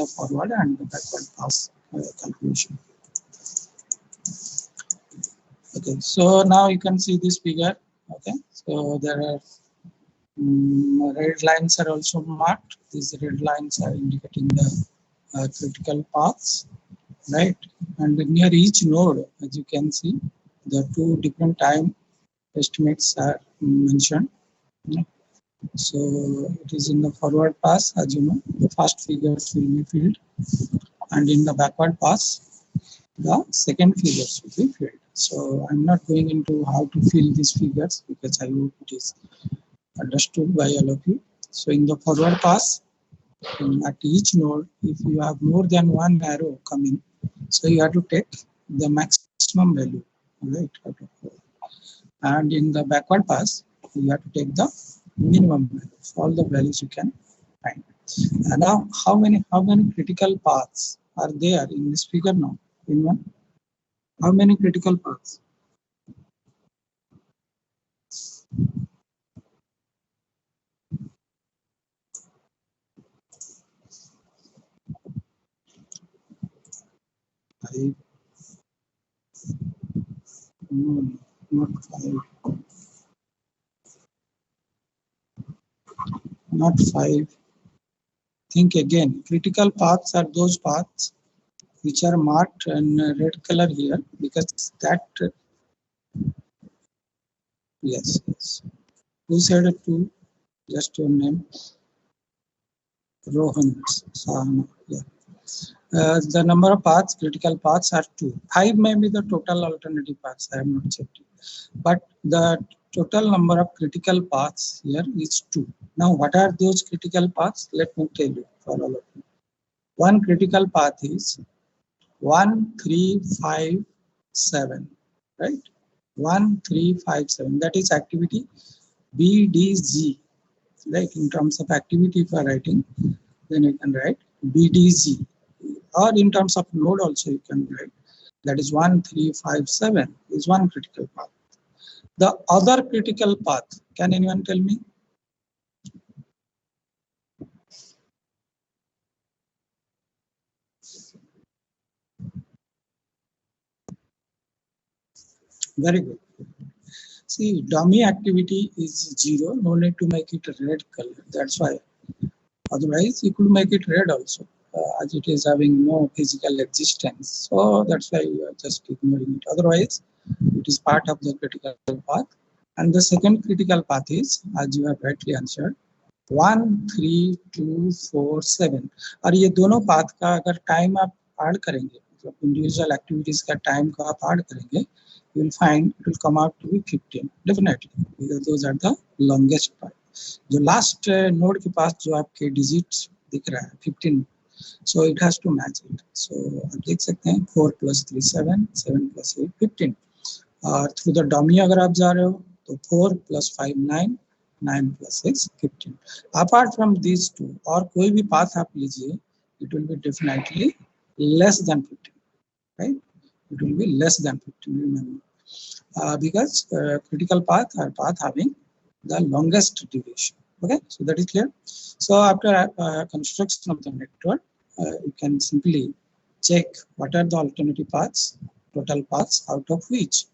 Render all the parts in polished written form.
the forward and the backward pass calculation. Okay, so now you can see this figure. Okay, so there are red lines are also marked. These red lines are indicating the critical paths, right? And near each node, as you can see, the two different time estimates are mentioned. So it is in the forward pass, as you know, the first figures will be filled, and in the backward pass, the second figures will be filled. So I'm not going into how to fill these figures because I hope it is understood by all of you. So in the forward pass, at each node, if you have more than one arrow coming, so you have to take the maximum value, right, out of 4. And in the backward pass, you have to take the minimum value, all the values you can find. And now, how many critical paths are there in this figure now? In one, how many critical paths? Five. No, not 5. Not 5. Think again. Critical paths are those paths which are marked in red color here, because that, yes. Who said it to? Just your name. Rohan Sahana. Yeah. The number of paths, critical paths, are 2. 5 may be the total alternative paths. I have not checked it. But the total number of critical paths here is 2. Now, what are those critical paths? Let me tell you for all of you. One critical path is 1, 3, 5, 7. Right? 1, 3, 5, 7. That is activity BDZ. Right? In terms of activity, if you are writing, then you can write BDZ. Or in terms of node also you can write. That is 1, 3, 5, 7 is one critical path. The other critical path, can anyone tell me? Very good. See, dummy activity is 0. No need to make it a red color. That's why. Otherwise, you could make it red also, as it is having no physical existence. So that's why you are just ignoring it. Otherwise, it is part of the critical path. And the second critical path is, as you have rightly answered, 1, 3, 2, 4, 7. और ये दोनों path का अगर time आप add करेंगे, मतलब individual activities का time को आप ऐड करेंगे, you will find it will come out to be 15 definitely, because those are the longest part. जो लास्ट नोड के पास जो आपके डिजिट्स दिख रहा है 15, so it has to match it. So आप देख सकते हैं 4 + 3 7, 7 + 8 15. और थ्रू द डमी अगर आप जा रहे हो तो 4 + 5 9, 9 + 6 15. अपार्ट फ्रॉम these two, और कोई भी पाथ आप लीजिए, it will be definitely less than 15, right? It will be less than 15, remember, because critical path are path having the longest duration. Okay, so that is clear. So after construction of the network, you can simply check what are the alternative paths, total paths, out of which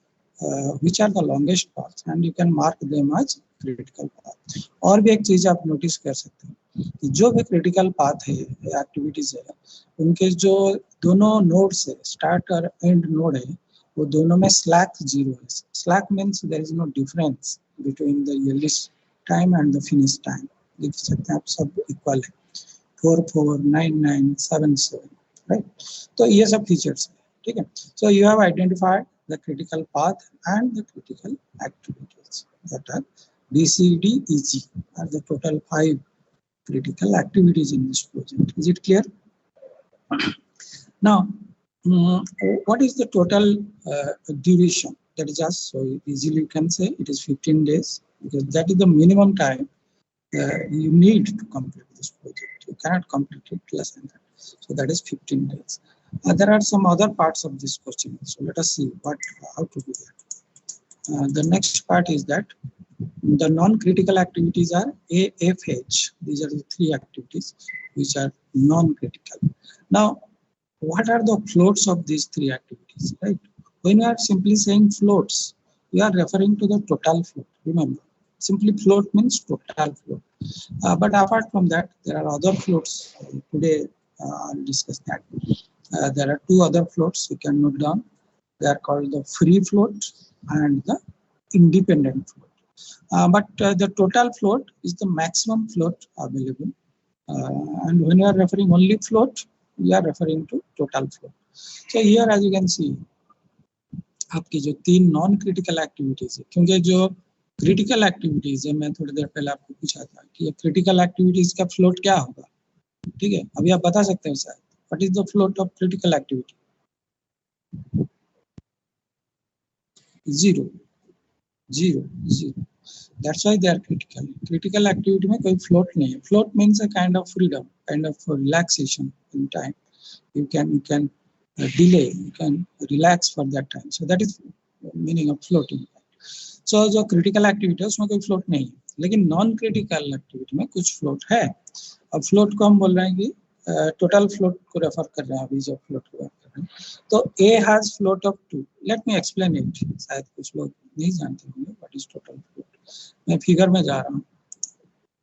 are the longest paths, and you can mark them as critical path. और भी एक चीज आप notice कर सकते हैं कि जो भी क्रिटिकल पाथ है, एक्टिविटीज है, उनके जो दोनों नोड्स है, स्टार्ट और एंड नोड है, वो दोनों में स्लैक 0 है. Slack means there is no difference between the earliest time and the finish time. देख सकते हैं आप, सब इक्वल है. 4 4 9 9 7 7, राइट? तो ये सब फीचर्स है, ठीक है. So you have identified the critical path and the critical activities, that are B, C, D, E, G are the total 5 critical activities in this project. Is it clear? Now, what is the total duration? That is just, so easily you can say it is 15 days, because that is the minimum time you need to complete this project. You cannot complete it less than that. So that is 15 days. There are some other parts of this question, so let us see how to do that. The next part is that the non-critical activities are A, F, H. These are the 3 activities which are non-critical. Now, what are the floats of these three activities, right? When you are simply saying floats, you are referring to the total float. Remember, simply float means total float. But apart from that, there are other floats. Today, I'll discuss that. There are two other floats you can note down. They are called the free float and the independent float. But the total float is the maximum float available. And when you are referring only float, we are referring to total float. So here, as you can see, आपकी जो तीन non critical activities है, क्योंकि जो critical activities है, मैं थोड़ी देर पहले आपको पूछा था कि ये क्रिटिकल एक्टिविटीज का फ्लोट क्या होगा, ठीक है? अभी आप बता सकते हैं शायद, what is the float of critical activity? Zero, zero, zero. That's why they are critical. Critical activity में कोई float नहीं है. Float means a kind of freedom, kind of relaxation in time. You can delay, you can relax for that time. So that is meaning of floating. So जो critical activity है उसमें कोई float नहीं है, लेकिन non critical activity में कुछ float है. अब float को हम बोल रहे हैं कि total float को रेफर कर रहे हैं, अभी जो float को बात कर रहे हैं. तो A has float of 2. Let me explain it. शायद कुछ लोग नहीं जानते होंगे what is total float. मैं फिगर में जा रहा हूँ.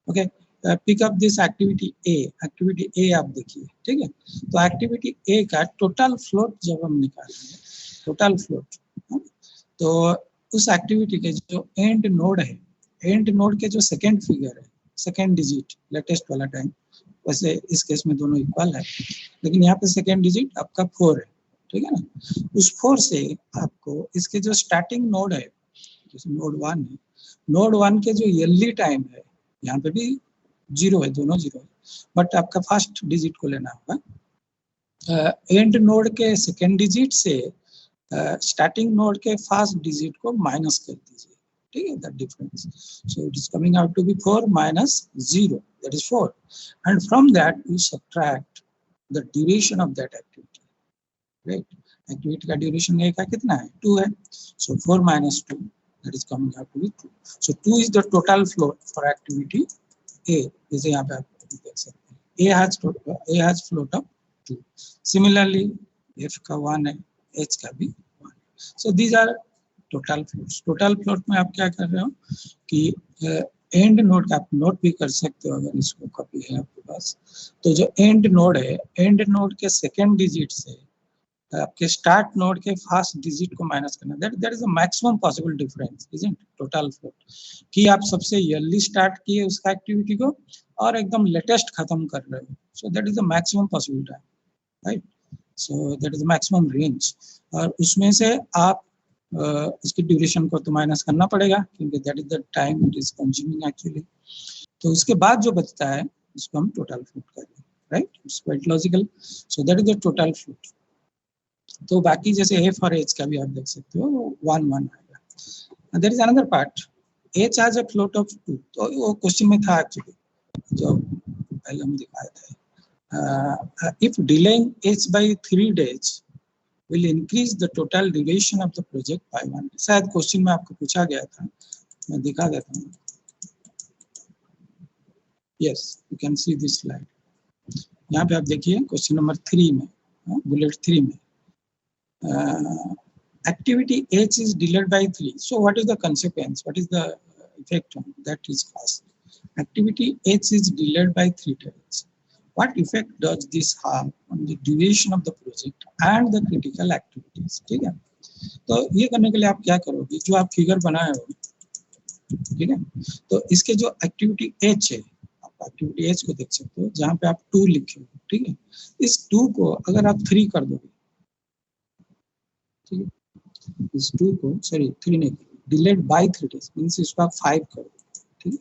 Okay, pick up this activity A आप देखिए, ठीक है? तो एक्टिविटी ए का टोटल फ्लोट जब हम निकालेंगे, टोटल फ्लोट, तो उस एक्टिविटी के जो एंड नोड है, एंड नोड के जो सेकेंड फिगर है, सेकेंड डिजिट, लेटेस्ट वाला टाइम, वैसे इस केस में दोनों इक्वल है, लेकिन यहाँ पे सेकेंड डिजिट आपका 4 है, ठीक है ना? उस 4 से आपको इसके जो स्टार्टिंग नोड है, जैसे नोड 1 है, नोड 1 के जो ईयरली टाइम है, यहाँ पे भी 0 है, दोनों 0 है, बट आपका फर्स्ट डिजिट को लेना होगा. एंड नोड के सेकेंड डिजिट से स्टार्टिंग नोड के फर्स्ट डिजिट को माइनस कर दीजिए, ठीक है? That difference, so it is coming out to be 4 minus 0, that is 4, and from that you subtract the duration of that activity, right? Activity का duration A का कितना है? 2 है, सो 4 minus 2, that is coming out to be 2. So 2 is the total float for activity A. जैसे यहाँ पे आप देख सकते हैं, A has float of 2. Similarly, F का 1 है, H का भी 1. So these are total floats. Total float में आप क्या कर रहे हो कि एंड नोड का आप नोट भी कर सकते हो, अगर इसको कॉपी है आपके पास. तो जो एंड नोड है, एंड नोड के सेकेंड डिजिट से आपके स्टार्ट नोड के फर्स्ट डिजिट को माइनस करना, that is the maximum possible difference, isn't total float, कि आप सबसे ईयरली स्टार्ट किए उसका एक्टिविटी को और एकदम लेटेस्ट खत्म कर रहे हो. So that is the maximum possible time, right? So that is the maximum range, और उसमें से आप इसकी ड्यूरेशन को तो माइनस करना पड़ेगा, क्योंकि that is the time it is consuming actually. तो उसके बाद जो बचता है उसको हम टोटल फ्लोट करेंगे, right? It's quite logical. So that is the total float. तो बाकी जैसे एफ और एच का भी आप देख सकते हो, 1 आएगा. There is another part, H has a float of 2. तो वो क्वेश्चन में था एक्चुअली, जो पहले हम दिखाया था. If delaying H by 3 days will increase the total duration of the project by 1 day. शायद क्वेश्चन में आपको पूछा गया था, मैं दिखा देता हूँ. Yes, you can see this slide. यहाँ पे आप देखिए क्वेश्चन नंबर 3 में, बुलेट 3 में, activity H is delayed by 3. So what is the consequence? What is the effect on that is caused? Activity H is delayed by 3 days. What effect does this have on the duration of the project and the critical activities? ठीक है? तो ये करने के लिए आप क्या करोगे, जो आप फिगर बनाए हो, ठीक है? तो इसके जो एक्टिविटी H है, आप एक्टिविटी H को देख सकते हो, जहाँ पे आप 2 लिखे हो, ठीक है? इस 2 को अगर आप 3 कर दोगे, ठीक है, इस 2 को, सॉरी 3 नहीं, डिलेड बाय 3 days मींस इसको आप 5 कर दो, ठीक है?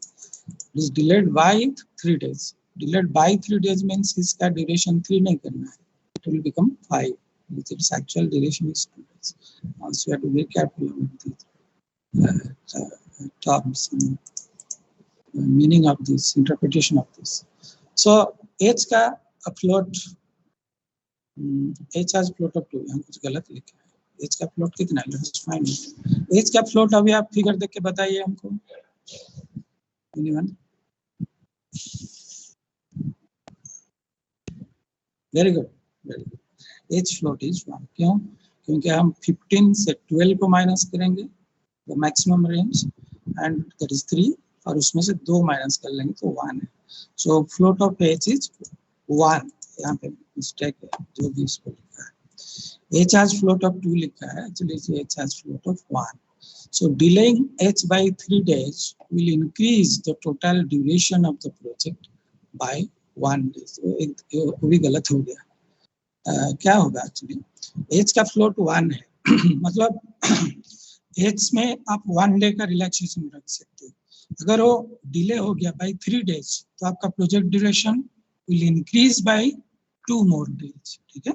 This delayed by 3 days, delayed by 3 days means इसका ड्यूरेशन 3 नहीं करना है, it will become 5, which its actual duration is 2 days. Also you have to be careful about the terms and meaning of this, interpretation of this. So H का float, H has float of 2, यहाँ कुछ गलत लिखा है. H का float कितना है? Let's find it. H का फ्लोट अभी आप फिगर देख के बताइए हमको. Anyone? Very good. Very good. H float is 1। क्यों? क्योंकि हम 15 से 12 को माइनस करेंगे, the maximum range, and that is 3, और उसमें से 2 माइनस कर लेंगे तो 1 है। सो फ्लोट ऑफ एच इज 1। यहाँ पे मिस्टेक है जो भी इसको लिखा है। एच हैज फ्लोट ऑफ 2 लिखा है, actually H has float of 1। So delaying H by 3 days will increase the total duration of the project by 1 day। वो भी गलत हो गया। क्या होगा एक्चुअली, H का फ्लोट 1 है मतलब H में आप 1 डे का रिलैक्सेशन रख सकते हो। अगर वो डिले हो गया बाय 3 डेज तो आपका project duration will increase by 2 more days. ठीक है।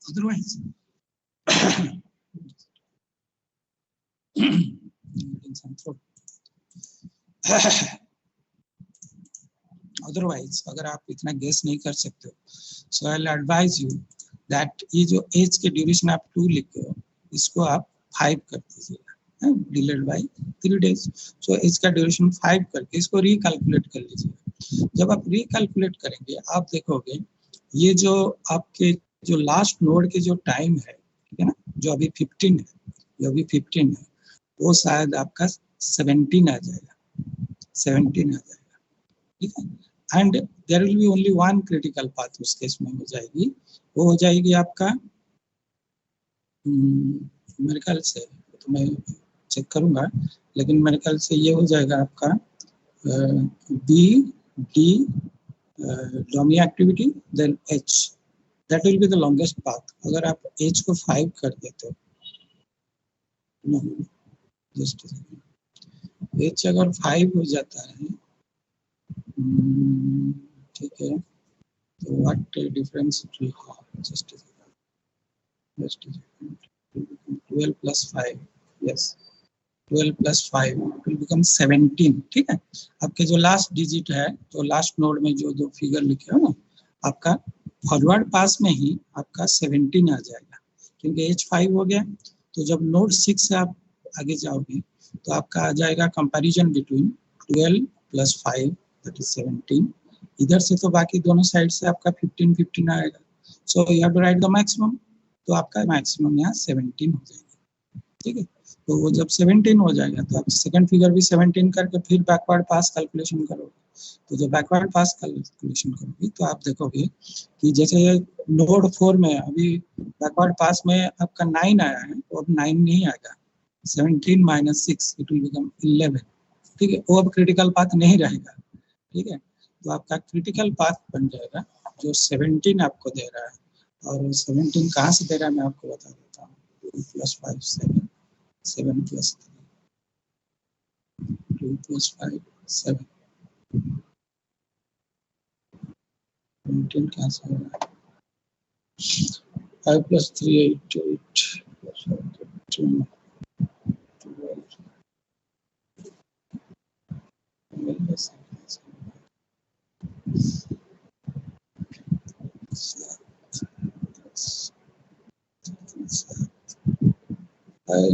अदरवाइज अदरवाइज अगर आप इतना गेस नहीं कर सकते हो, so I will advise you that ये जो एज के ड्यूरेशन आप 2 लिखे हो इसको आप 5 कर दीजिएगा, delayed by 3 days. So H का ड्यूरेशन 5 करके इसको रिकैलकुलेट कर लीजिएगा। जब आप रिकैलकुलेट करेंगे आप देखोगे ये जो आपके जो लास्ट नोड के जो टाइम है, ठीक है ना, जो अभी 15 है, जो अभी 15 है, वो शायद आपका 17 आ जाएगा, 17 आ जाएगा। ठीक है। And there will be only one critical path उस केस में हो जाएगी, वो हो जाएगी आपका मेरे ख्याल से, तो मैं चेक करूंगा, लेकिन मेरे ख्याल से ये हो जाएगा आपका B D dummy activity then H, that will be the longest path. अगर आप एच को 5 कर देते हो, जस्ट एच अगर 5 हो जाता है, ठीक है, तो what difference it will have, just 12 plus 5, yes, 12 plus 5 will become 17। ठीक है। आपके जो लास्ट डिजिट है, तो लास्ट नोड में जो 2 फिगर लिखे हो ना, आपका फॉरवर्ड पास में ही आपका 17 आ जाएगा, क्योंकि एच 5 हो गया। तो जब नोड 6 से आप आगे जाओगे तो आपका आ जाएगा comparison between 12 plus 5 that is 17। इधर से तो बाकी दोनों साइड से आपका 15 आएगा। So you have to write the maximum, तो आपका मैक्सिमम यहाँ 17 हो जाएगा। ठीक है। तो वो जब 17 हो जाएगा तो आप सेकंड फिगर भी 17 करके फिर बैकवर्ड पास कैलकुलेशन करोगे। तो जब बैकवर्ड पास कैलकुलेशन करोगे तो आप देखोगे कि जैसे नोड 4 में अभी बैकवर्ड पास में आपका 9 आया है, तो अब 9 नहीं आएगा, 17 minus 6 इट विल बिकम 11। ठीक है। वो अब क्रिटिकल पाथ नहीं रहेगा। ठीक है। तो आपका क्रिटिकल पाथ बन जाएगा जो 17 आपको दे रहा है, और 17 कहाँ से दे रहा है मैं आपको बता देता हूँ। 2 plus 5 7, 7 plus 3, 2 plus 5 7, 17 कहाँ से हो रहा है, 5 plus 3 8, 8 plus 2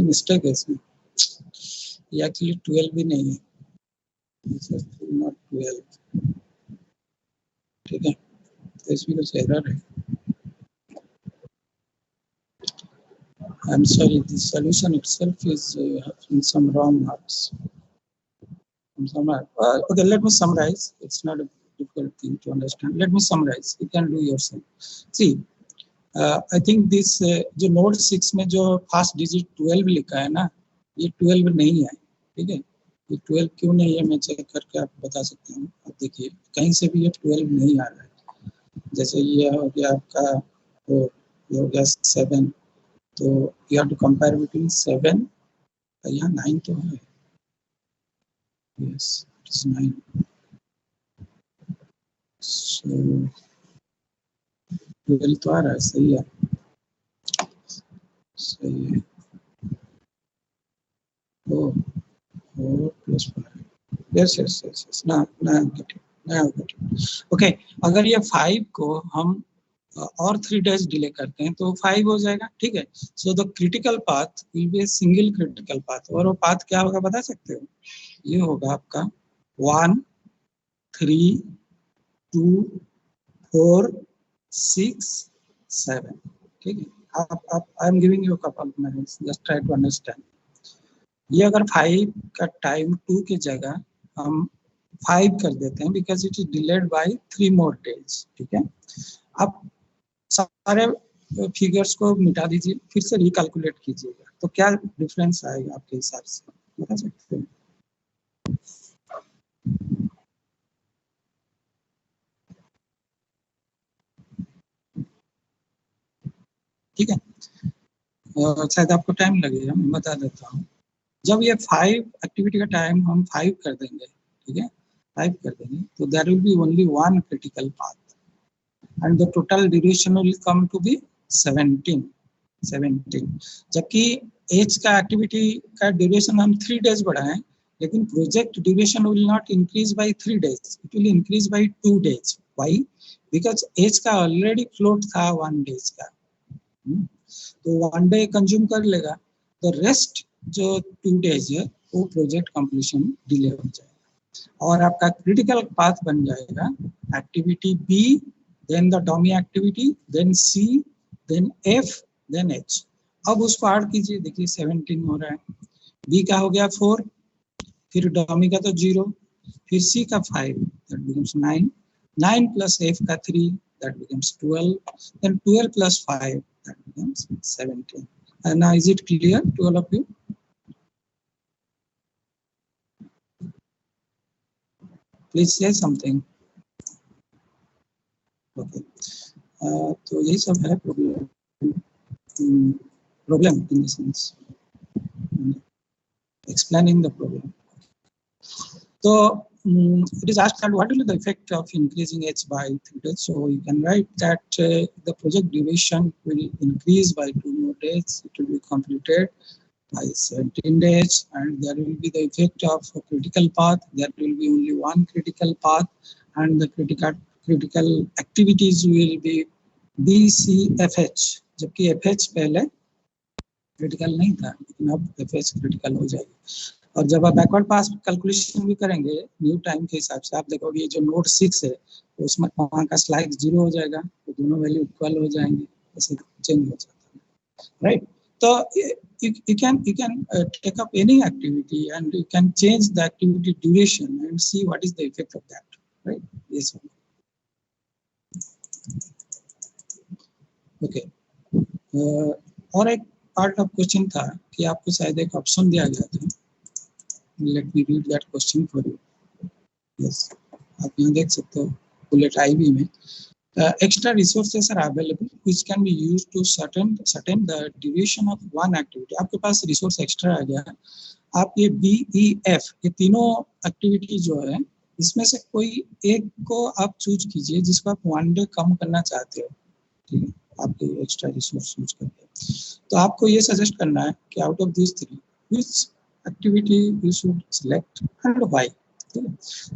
मिस्टेक है इसमें, ये एक्चुअली 12 भी नहीं है, नॉट 12। ठीक है। तो इसमें कुछ एरर है। I'm sorry, the solution itself is having some wrong marks. Okay, let me summarize. It's not a difficult thing to understand. Let me summarize. You can do yourself. See, I think this जो node 6 में जो first digit 12 लिखा है ना, ये 12 नहीं है। ठीक है। ये 12 क्यों नहीं है मैं चेक करके आपको बता सकता हूँ। आप देखिए कहीं से भी ये 12 नहीं आ रहा है। जैसे ये हो गया आपका, तो ये हो गया 7, तो you have to compare between 7, यहाँ 9 तो है, यस इट इज 9। सो 12 तो आ रहा है, सही है, सही है। 4 plus 5, yes yes yes yes, now get it। Okay, अगर ये 5 को हम और 3 डेज डिले करते हैं तो 5 हो जाएगा। ठीक है। So the critical path will be a single critical path, और वो पाथ क्या होगा बता सकते हो? ये होगा आपका 1 3 2 4 6, 7. ठीक है, आप I am giving you couple minutes, just try to understand. ये अगर 5 का टाइम 2 की जगह हम 5 कर देते हैं because it is delayed by 3 more days. ठीक है, आप सारे फिगर्स को मिटा दीजिए, फिर से रिकैलकुलेट कीजिएगा, तो क्या डिफरेंस आएगा आपके हिसाब से, बता सकते हैं? ठीक है, शायद आपको टाइम लगेगा, मैं बता देता हूँ। जब ये 5 एक्टिविटी का टाइम हम 5 कर देंगे, ठीक है, 5 कर देंगे, तो there will be only 1 critical path and the total duration will come to be 17। जबकि एज का एक्टिविटी का ड्यूरेशन हम 3 डेज बढ़ाएं, लेकिन project duration will not increase by 3 days, it will increase by 2 days. Why? Because H का already float था 1 days का, तो 1 डे कंज्यूम कर लेगा, तो रेस्ट जो 2 डेज है वो प्रोजेक्ट कंप्लीशन डिले हो जाएगा और आपका क्रिटिकल पाथ बन जाएगा activity B, then the dummy activity, then C, then F, then H. अब उसको ऐड कीजिए, देखिए 17 हो रहा है, बी का हो गया 4, फिर डमी का तो 0, फिर सी का 5, दैट बिकम्स 9, 9 प्लस एफ का 3, that becomes 12, then 12 plus 5, that becomes 17. And now is it clear to all of you? Please say something. Okay. तो यही सब है problem in the sense explaining the problem. So it is asked that what will be the effect of increasing H by 3 days. So you can write that the project duration will increase by 2 more days. It will be completed by 17 days, and there will be the effect of a critical path. There will be only 1 critical path, and the critical activities will be B, C, FH. जबकि FH पहले critical नहीं था, लेकिन अब FH critical हो जाएगी। और जब आप बैकवर्ड पास कैलकुलेशन भी करेंगे न्यू टाइम के हिसाब से, आप देखोगे ये जो नोड 6 है उसमें वहाँ का स्लाइड 0 हो जाएगा, तो दोनों वैल्यू इक्वल हो जाएंगे, ऐसे चेंज हो जाता है, राइट? तो you can take up any activity and you can change the activity duration and see what is the effect of that, right? Yes. Okay. और एक पार्ट ऑफ क्वेश्चन था कि आपको शायद एक ऑप्शन दिया गया था, let me read that question for you. Yes, आप यहाँ देख सकते हो बुलेट आईवी में extra resources are available which can be used to certain the duration of one activity. आपके पास रिसोर्स एक्स्ट्रा आ गया है, आप ये बी ई एफ ये तीनों एक्टिविटी जो है इसमें से कोई एक को आप चूज कीजिए जिसको आप 1 डे कम करना चाहते हो, ठीक है, आपके एक्स्ट्रा रिसोर्स यूज करके। तो आपको ये सजेस्ट करना है कि out of this 3 which activity you should select and why.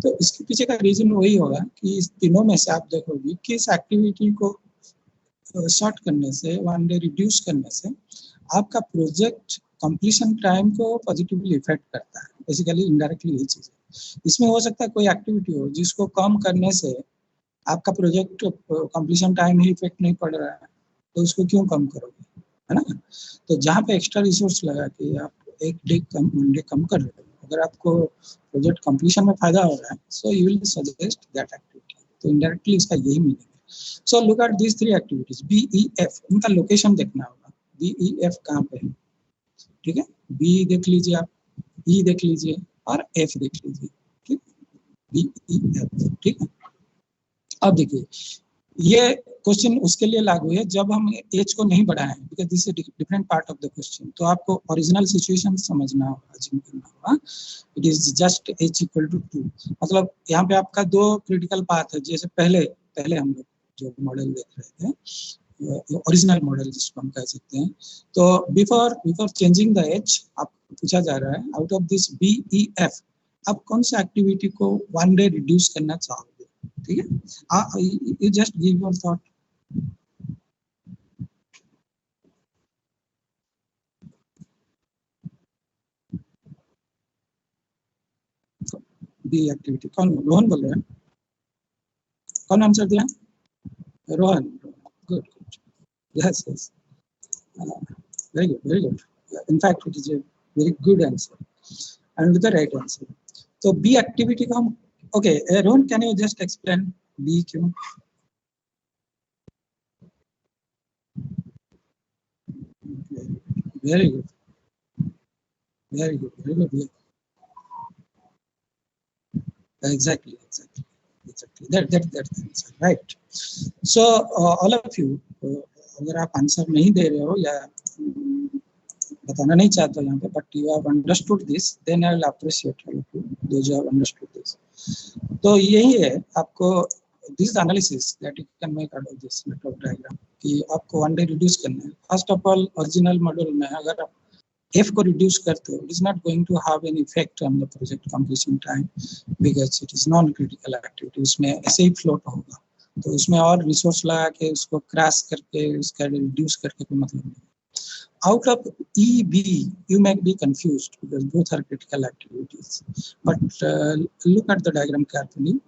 तो इसके पीछे का रीजन वही होगा कि इस तीनों में से आप देखोगे कि इस एक्टिविटी को शॉर्ट करने से, 1 डे रिड्यूस करने से आपका प्रोजेक्ट कंप्लीशन टाइम को पॉजिटिवली इफेक्ट करता है। बेसिकली इनडायरेक्टली यही चीज है। इसमें हो सकता है कोई एक्टिविटी हो जिसको कम करने से आपका प्रोजेक्ट कंप्लीशन टाइम ही इफेक्ट नहीं पड़ रहा है, तो उसको क्यों कम करोगे, है ना? तो जहाँ पे एक्स्ट्रा रिसोर्स लगा के आप 1 डे कम 1 डे कम कर रहे हो, अगर आपको प्रोजेक्ट कंप्लीशन में फायदा हो रहा है, so you will suggest that activity. तो इनडायरेक्टली इसका यही मीनिंग है। So look at this 3 activities B E F, इनका लोकेशन देखना होगा, बी ई एफ कहाँ पे है, ठीक है? बी देख लीजिए आप, ई देख लीजिए और एफ देख लीजिए, ठीक, बी ई एफ, ठीक है? अब देखिए ये क्वेश्चन उसके लिए लागू है जब हम एज को नहीं बढ़ाएं, because this is different part of the question. तो आपको ओरिजिनल सिचुएशन समझना होगा, अज्यूम करना होगा। It is just H equal to 2, मतलब यहाँ पे आपका 2 क्रिटिकल पाथ है। जैसे पहले हम लोग जो मॉडल देख रहे थे, ओरिजिनल मॉडल जिसको हम कह सकते हैं, तो बिफोर चेंजिंग द एज आपको पूछा जा रहा है out of this B E F आप कौन सा एक्टिविटी को 1 डे रिड्यूस करना चाहोगे, ठीक है? You just give your thought. B activity कौन, रोहन बोल रहे हैं? कौन आंसर दिया? Rohan, good, good. Yes, yes. Very good, very good. In fact, it is a very good answer and the right answer. So B activity को हम okay. Rohan, can you just explain B क्यों? Very good, very good, very good. Yeah. Exactly, exactly, exactly. That's the answer, right? So all of you, अगर आप answer नहीं दे रहे हो या बताना नहीं चाहते हो यहाँ पे, but you have understood this, then I will appreciate all of you those who have understood this. तो यही है आपको this analysis that you can make out of this network diagram कि आपको one day reduce करना है. First of all, original model में अगर आप F को reduce करते हो, it is not going to have any effect on the project completion time because it is non-critical activity. उसमें ऐसे ही float होगा, तो उसमें और resource लगा के उसको crash करके उसका reduce करके कोई मतलब नहीं. Out of E, B, you may be confused because both are critical activities. But look at the diagram carefully.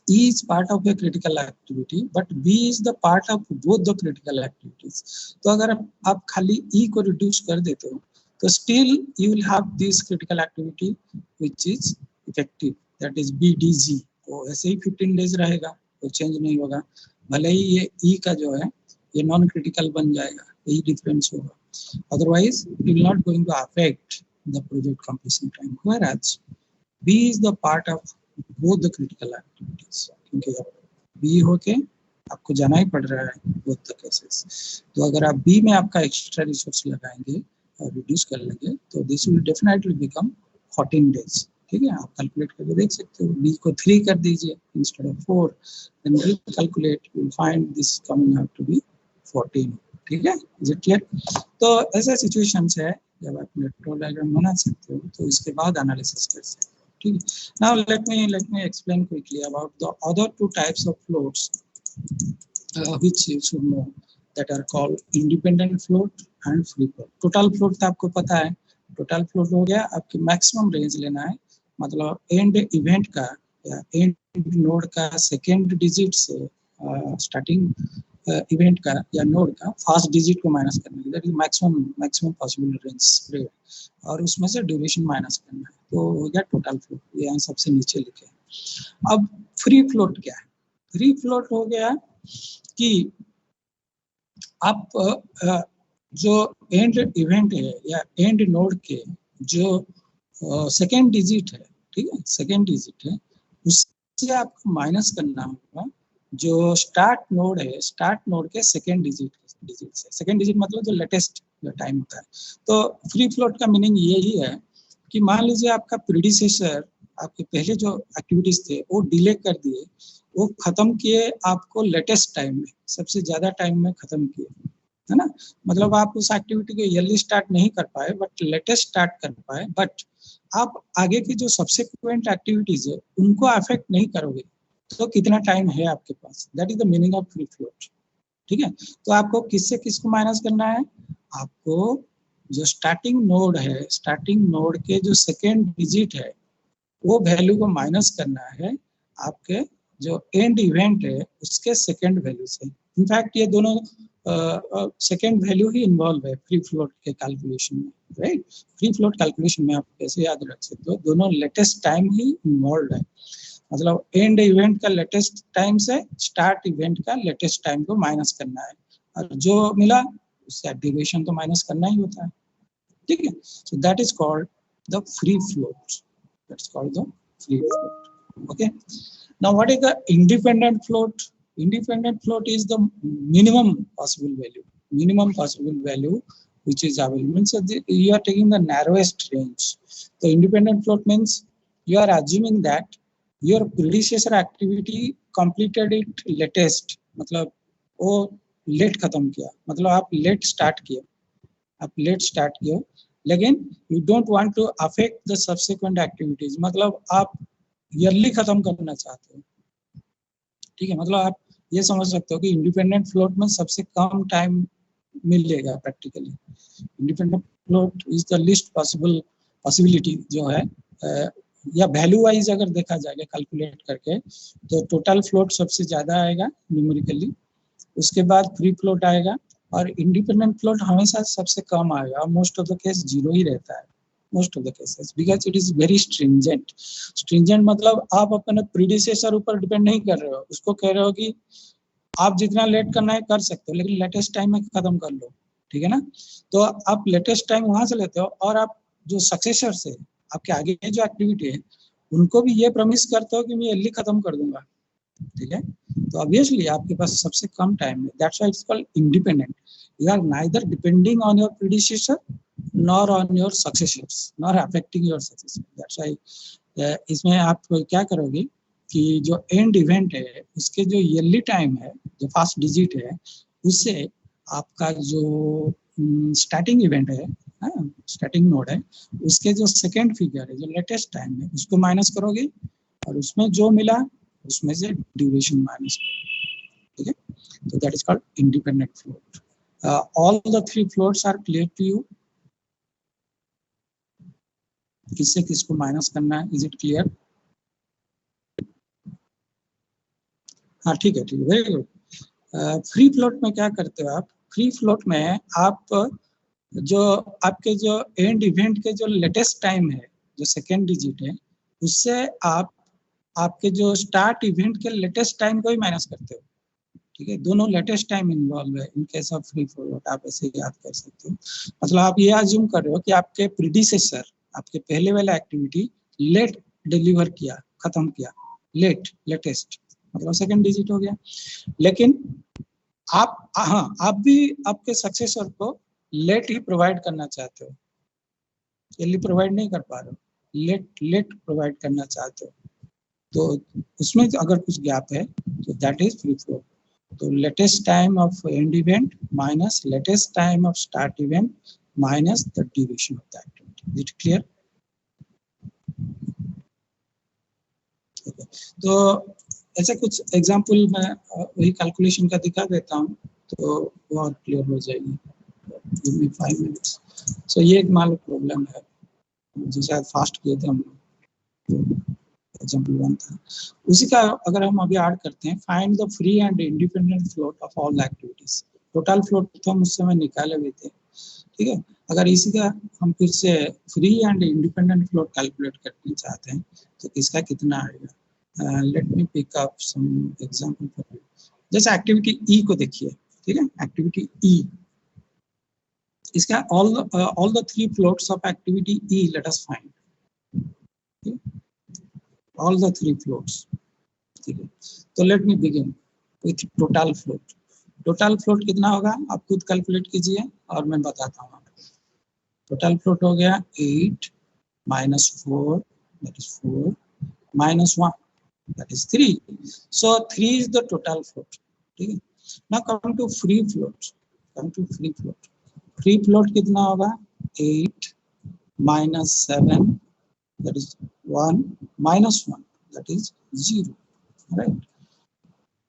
E is part of a critical activity, but B is the part of both the critical activities. तो अगर आप खाली E को reduce कर देते हो, तो still you will have this critical activity which is effective, that is BDG. तो ऐसे ही 15 days रहेगा, कोई change नहीं होगा. भले ही ये E का जो है ये non critical बन जाएगा, यही difference होगा. Otherwise, it will not going to affect the project completion time. Whereas B is the part of both the critical activities. क्योंकि अब B होके आपको जाना ही पड़ रहा है both the cases. तो अगर आप B में आपका extra resource लगाएंगे और reduce कर लेंगे, तो this will definitely become 14 days. ठीक है, आप कैलकुलेट करके देख सकते हो. B को 3 कर दीजिए instead of 4, then recalculate, you will find this coming out to be 14. ठीक है, is it clear? तो ऐसा सिचुएशंस है जब आप नेटवर्क डायग्राम बना सकते हो, तो इसके बाद एनालिसिस कर सकते हो. ठीक है. Now let me explain quickly about the other two types of floats which you should know, that are called independent float and free float. Total float तो आपको पता है. टोटल फ्लोट हो गया आपकी मैक्सिमम रेंज लेना है, मतलब एंड इवेंट का या एंड नोड का सेकेंड डिजिट से स्टार्टिंग इवेंट का या नोड का फर्स्ट डिजिट को माइनस करना है, that is maximum possible range spread, और उसमें से ड्यूरेशन माइनस करना है. तो हो गया टोटल फ्लोट, ये यहाँ सबसे नीचे लिखे. अब फ्री फ्लोट क्या है? फ्री फ्लोट हो गया कि आप जो एंड इवेंट है या एंड नोड के जो सेकेंड डिजिट है, ठीक है, सेकेंड डिजिट है, उससे आपको माइनस करना होगा जो स्टार्ट नोड है, स्टार्ट नोड के सेकेंड डिजिट से. सेकेंड डिजिट मतलब जो लेटेस्ट टाइम होता है. तो फ्री फ्लोट का मीनिंग यही है कि मान लीजिए आपका प्रीडिसेसर, आपके पहले जो एक्टिविटीज थे वो डिले कर दिए, वो खत्म किए आपको लेटेस्ट टाइम में, सबसे ज्यादा टाइम में खत्म किए, है ना. मतलब आप उस एक्टिविटी को जल्दी स्टार्ट नहीं कर पाए बट लेटेस्ट स्टार्ट कर पाए, बट आप आगे की जो सब्सिक्वेंट एक्टिविटीज है उनको अफेक्ट नहीं करोगे. तो कितना टाइम है आपके पास, that is the meaning of free float. ठीक है. तो आपको किससे किसको माइनस करना है? आपको जो स्टार्टिंग नोड है, स्टार्टिंग नोड के जो सेकेंड डिजिट है वो वैल्यू को माइनस करना है आपके जो एंड इवेंट है उसके सेकेंड वैल्यू से. इनफैक्ट ये दोनों सेकेंड वैल्यू ही इन्वॉल्व है फ्री फ्लोट के कैलकुलेशन में, राइट. फ्री फ्लोट कैलकुलेशन में आप कैसे याद रख सकते हो, दोनों लेटेस्ट टाइम ही इन्वॉल्व है. मतलब एंड इवेंट का लेटेस्ट टाइम से स्टार्ट इवेंट का लेटेस्ट टाइम को माइनस करना है, और जो मिला उससे ड्यूरेशन तो माइनस करना ही होता है. ठीक है. So that is called the free float. That's called the free float. Okay. Now what is the independent float? Independent float is the minimum possible value which is available. So you are taking the narrowest range. So independent float means you are assuming that your predecessor activity completed it latest, मतलब वो late खत्म किया, मतलब आप let start किए, लेकिन you don't want to affect the subsequent activities, मतलब आप ईयरली खत्म करना चाहते हो. ठीक है. मतलब आप ये समझ सकते हो कि इंडिपेंडेंट फ्लोट में सबसे कम टाइम मिलेगा practically. Independent float is the least possibility जो है, या वैल्यू वाइज अगर देखा जाएगा कैलकुलेट करके, तो टोटल फ्लोट सबसे ज्यादा आएगा न्यूमेरिकली, उसके बाद फ्री फ्लोट आएगा, और इंडिपेंडेंट फ्लोट हमेशा सबसे कम आएगा, most of the case zero ही रहता है, most of the cases, because it is very stringent. Stringent मतलब आप अपने प्रीडिसेसर ऊपर डिपेंड नहीं कर रहे हो, उसको कह रहे हो कि आप जितना लेट करना है कर सकते हो, लेकिन लेटेस्ट टाइम में खत्म कर लो, ठीक है ना। तो आप लेटेस्ट टाइम वहां से लेते हो, और आप जो सक्सेसर से आपके आगे जो एक्टिविटी है उनको भी ये प्रॉमिस करते हो कि मैं जल्दी खत्म कर दूंगा, ठीक है। तो ऑब्वियसली आपके पास सबसे कम टाइम है, that's why it's called independent. You are neither depending on your predecessor nor on your successors nor affecting your successor. That's why इसमें आप क्या करोगे कि जो एंड इवेंट है उसके जो ईयरली टाइम है, जो फर्स्ट डिजिट है, उससे आपका जो स्टार्टिंग इवेंट है, स्टार्टिंग नोड है, उसके जो सेकेंड फिगर है, जो लेटेस्ट टाइम है, उसको माइनस करोगे, और उसमें जो मिला उसमें से ड्यूरेशन माइनस करोगे, ठीक है। तो that is called independent float. All the three floats are clear to you? किससे किसको माइनस करना है, इज इट क्लियर? हाँ ठीक है, ठीक है, वेरी गुड। फ्री फ्लोट में क्या करते हो आप? फ्री फ्लोट में आप जो आपके जो एंड इवेंट के जो लेटेस्ट टाइम है, जो सेकेंड डिजिट है, उससे आप आपके जो स्टार्ट इवेंट के लेटेस्ट टाइम को ही माइनस करते हो, ठीक है। दोनों लेटेस्ट टाइम इन्वॉल्व है in case of free float, आप ऐसे याद कर सकते हो। मतलब आप ये अज्यूम कर रहे हो कि आपके प्रीडिसेसर, आपके पहले वाला एक्टिविटी लेट डिलीवर किया, खत्म किया, लेटेस्ट मतलब सेकंड डिजिट हो गया, लेकिन आप भी आपके सक्सेसर को लेट ही प्रोवाइड करना चाहते हो, जल्दी प्रोवाइड नहीं कर पा रहे हो, लेट प्रोवाइड करना चाहते हो, तो उसमें अगर कुछ गैप है तो दैट इज फ्री फ्लोट। तो latest time of and event minus latest time of start event minus the duration of the activity. Is it clear? तो ऐसे कुछ एग्जांपल मैं वही कैलकुलेशन का दिखा देता हूँ, तो वो और क्लियर हो जाएगी। Give me 5 minutes. सो ये एक मान लो प्रॉब्लम है जो शायद फास्ट किए थे हम लोग, एग्जांपल 1 था, उसी का अगर हम अभी ऐड करते हैं, find the free and independent float of all the activities. Total float तो हम उस समय निकाले हुए थे, ठीक है। अगर इसी का हम फिर से free and independent float calculate करना चाहते हैं तो इसका कितना आएगा? Let me pick up some example for you. जैसे एक्टिविटी ई को देखिए, ठीक है, एक्टिविटी ई, इसका all the three floats of activity E let us find, okay? All the three floats, ठीक है। तो let me begin with total float। Total float कितना होगा आप खुद कैलकुलेट कीजिए और मैं बताता हूँ आपको। टोटल फ्लोट हो गया 8 minus 4 that is 4 minus 1 that is 3, so 3 is the total float, ठीक है। now come to free float, free float कितना होगा? 8 minus 7 that is 1 minus 1 that is 0, right?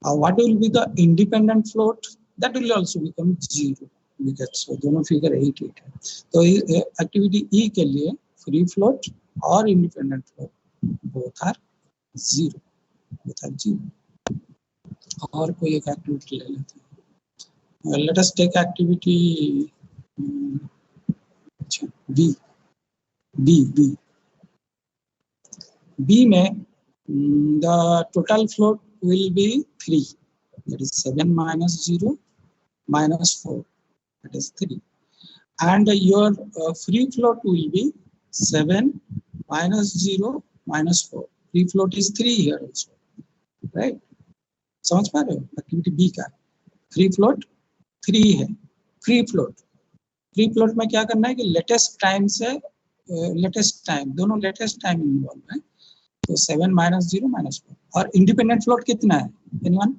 What will be the independent float? That will also become 0 because so दोनों figure 8 8 है। तो activity E के लिए free float और independent float both are 0, और कोई एक एक्टिविटी ले लेते हैं। Let us take activity B में the total float will be 3, that is 7 minus 0 minus 4, that is 3, and your free float will be 7 minus 0 minus 4. Free float is 3 here also, right? समझ पा रहे हो? Activity B का free float 3 है। Free float में क्या करना है कि लेटेस्ट टाइम से लेटेस्ट टाइम, दोनों लेटेस्ट टाइम इन्वॉल्व है, तो 7 minus 0 minus 4। और इंडिपेंडेंट फ्लोट कितना है? एनीवन?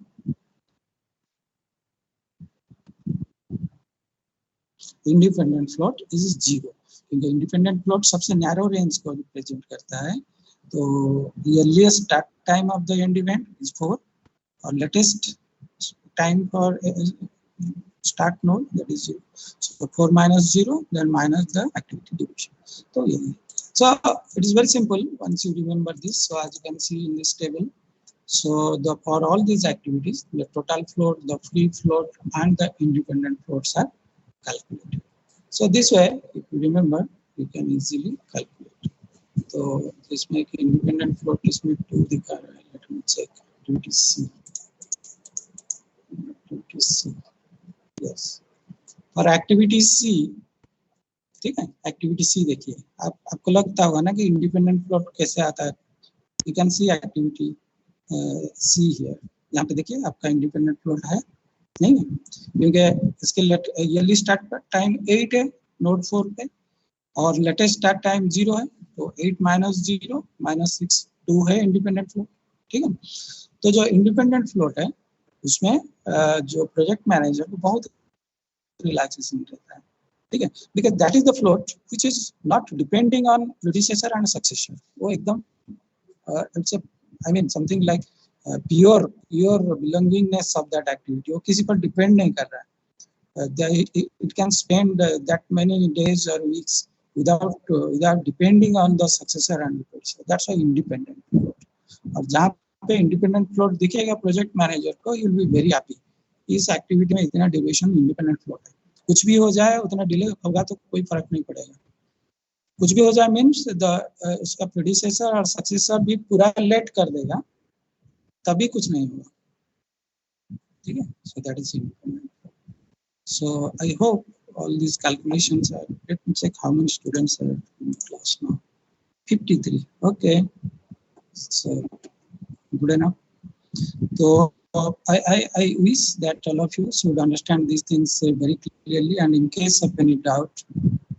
इंडिपेंडेंट फ्लोट इज 0, क्योंकि इंडिपेंडेंट फ्लोट सबसे नैरो रेंज को रिप्रेजेंट करता है। तो earliest start time of the end event is 4 और latest time for start node that is 0. So 4 minus 0 then minus the activity duration. So yeah. So it is very simple once you remember this. So as you can see in this table, So for all these activities, the total float, the free float, and the independent floats are calculated. So this way, if you remember, you can easily calculate. So this make independent float is made to the current. Let me check activity C. Activity C. Yes. For activity C, ठीक है, activity सी देखिए, आपको लगता होगा ना कि independent float कैसे आता है. You can see activity see here. यहाँ पे देखिए आपका इंडिपेंडेंट फ्लोट है नहीं है, क्योंकि इसके ईयरली स्टार्ट टाइम 8 है नोड 4 पे और लेटेस्ट स्टार्ट टाइम 0 है, तो 8 माइनस 0 माइनस 6 2 है इंडिपेंडेंट फ्लोट. ठीक है, तो जो इंडिपेंडेंट फ्लोट है उसमें जो प्रोजेक्ट मैनेजर को बहुत रिलैक्सेशन रहता है. ठीक है, because that is the float which is not depending on predecessor and successor. वो एकदम it's a I mean something like pure belongingness of that activity. वो किसी पर depend नहीं कर रहा है. It can spend that many days or weeks without depending on the successor and the predecessor. That's why independent float. और जहाँ पे independent float दिखेगा प्रोजेक्ट मैनेजर को, you will be very happy. इस एक्टिविटी में इतना ड्यूरेशन इंडिपेंडेंट फ्लोट है. कुछ भी हो जाए उतना डिले होगा तो कोई फर्क नहीं पड़ेगा. कुछ भी हो जाए मीन्स उसका प्रेडिसेसर और सक्सेसर भी पूरा लेट कर देगा, तभी कुछ नहीं होगा. ठीक है, so that is independent. So I hope all these calculations are. Let me check how many students are in class now. 53. Okay, so good enough. So I wish that all of you should understand these things very clearly, and in case of any doubt,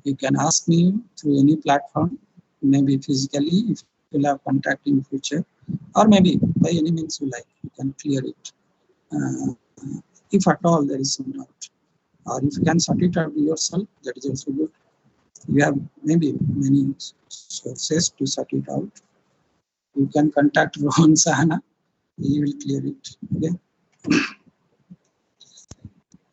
you can ask me through any platform, maybe physically if you will have contact in future, or maybe by any means you like, you can clear it. If at all there is some doubt, or if you can sort it out yourself, that is also good. You have maybe many sources to sort it out. You can contact Rohan Sahana. He will clear it. Okay.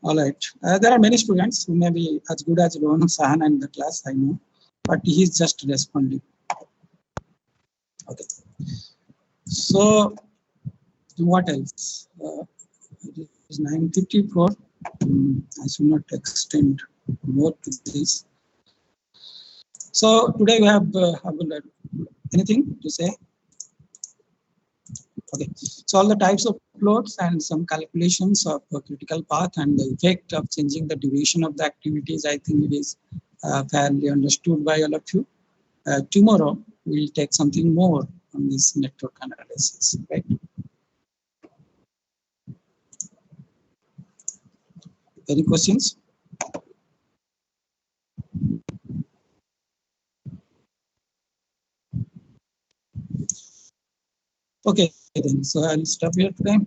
All right. There are many students who may be as good as Rohan Sahana in the class, I know, but he is just responding. Okay. So, what else? It is 9:54. I should not extend more to this. So today we have anything to say? Okay, so all the types of floats and some calculations of critical path and the effect of changing the duration of the activities, I think it is fairly understood by all of you. Tomorrow we'll take something more on this network analysis, right? Any questions? Okay, then, so I'll stop here today.